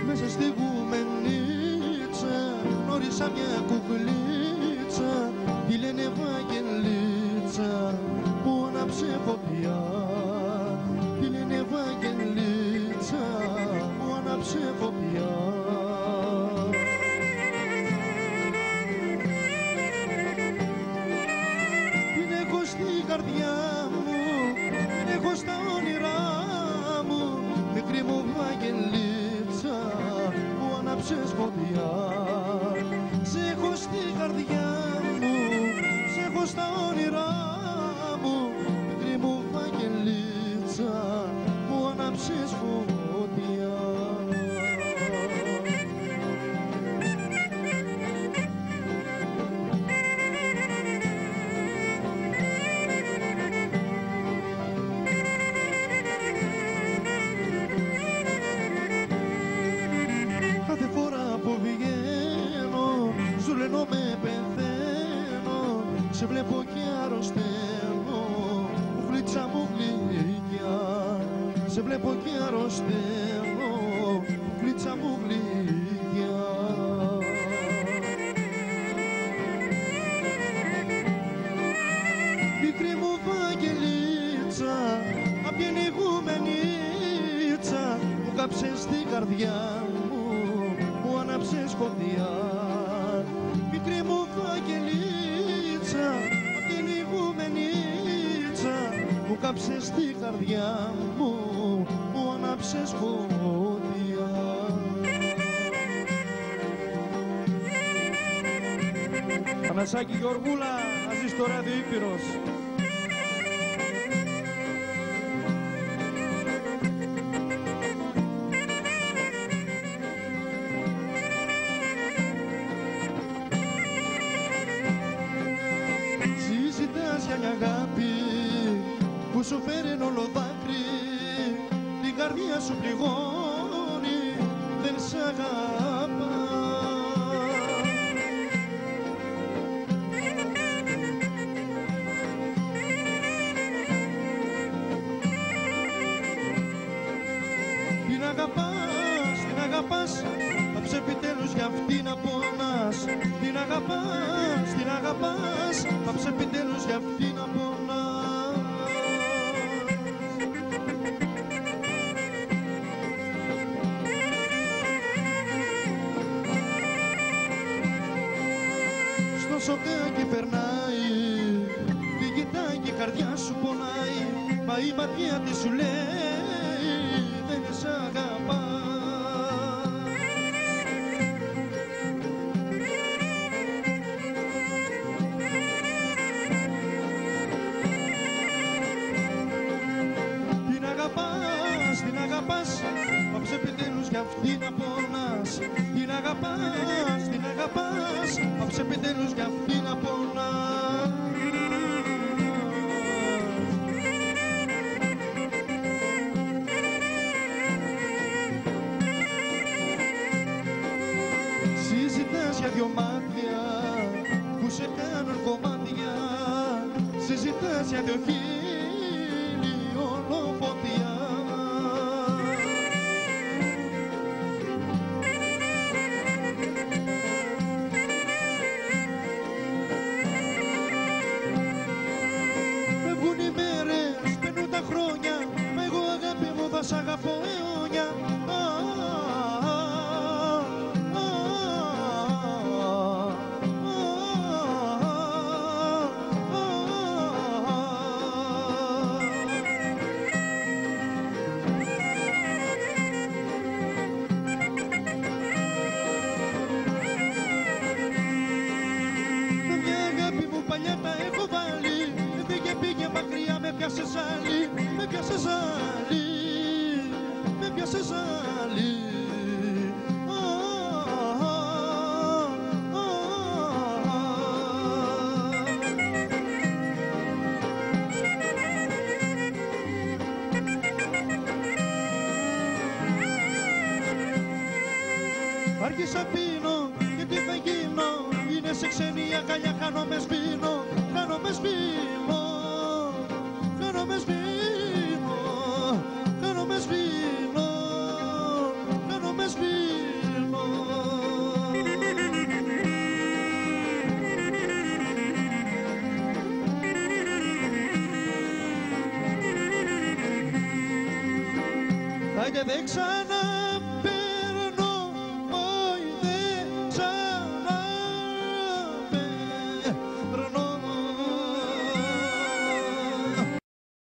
Μέσα στη γουμενίτσα γνώρισα μια κουκλίτσα, τη λένε Ευαγγελίτσα, που άναψε φωτιά. Τη λένε Ευαγγελίτσα, που άναψε φωτιά. Την έχω στη καρδιά μου, την έχω στα όνειρά μου, μικρή μου Ευαγγελίτσα, που άναψες φωτιά. Σε έχω στη καρδιά μου, σε έχω στα όνειρά μου, μικρή μου Ευαγγελίτσα, που άναψες φωτιά. Κάθε φορά που βγαίνω, σου λένε με πεθαίνω, σε βλέπω και αρρωσταίνω, γλίτσα μου γλυκιά. Σε βλέπω και αρρωσταίνω, γλίτσα μου γλυκιά. Μικρή μου Ευαγγελίτσα, απ' την ηγουμενίτσα, μου κάψες την καρδιά μου, μου άναψες φωτιά. Μικρή μου Ευαγγελίτσα, απ' την ηγουμενίτσα, μου κάψες την καρδιά μου, μου άναψες φωτιά. Πανασάκη Γεωργούλα, να ζεις στο ράδιο Ήπειρος. Συζητάς για μια αγάπη που σου φέρει όλο δάκρυ, την καρδιά σου πληγώνει, δεν σ' αγαπά. Την αγαπάς, την αγαπάς, πάψε επιτέλους για αυτή να πονάς. Την αγαπάς, την αγαπάς, πάψε επιτέλους για αυτή να πονάς. Στο σοκάκι περνάει, τη κοιτάει και η καρδιά σου πονάει, μα η ματιά της σου λέει δεν σ' αγαπά. Την αγαπάς, την αγαπάς, πάψε επιτέλους για αυτή να πονάς. Την αγαπάς, την αγαπάς, πάψε επιτέλους για αυτή να πονάς. Συζητάς για δυο μάτια που σε κάνουν κομμάτια, συζητάς για δυο χείλη όλο φωτιά. Φεύγουν οι μέρες, παίρνουν τα χρόνια, μα εγώ αγάπη μου θα σ' αγαπώ αιώνια. Με πιάσες άλλη, φεύγεις αφήνω και τι θα γίνω. Είναι σε ξένη αγκαλιά, χάνομαι σβήνω. Χάνομαι σβήνω. Χάνομαι σβήνω. Χάνομαι σβήνω. Χάνομαι σβήνω. Άιντε δε ξανά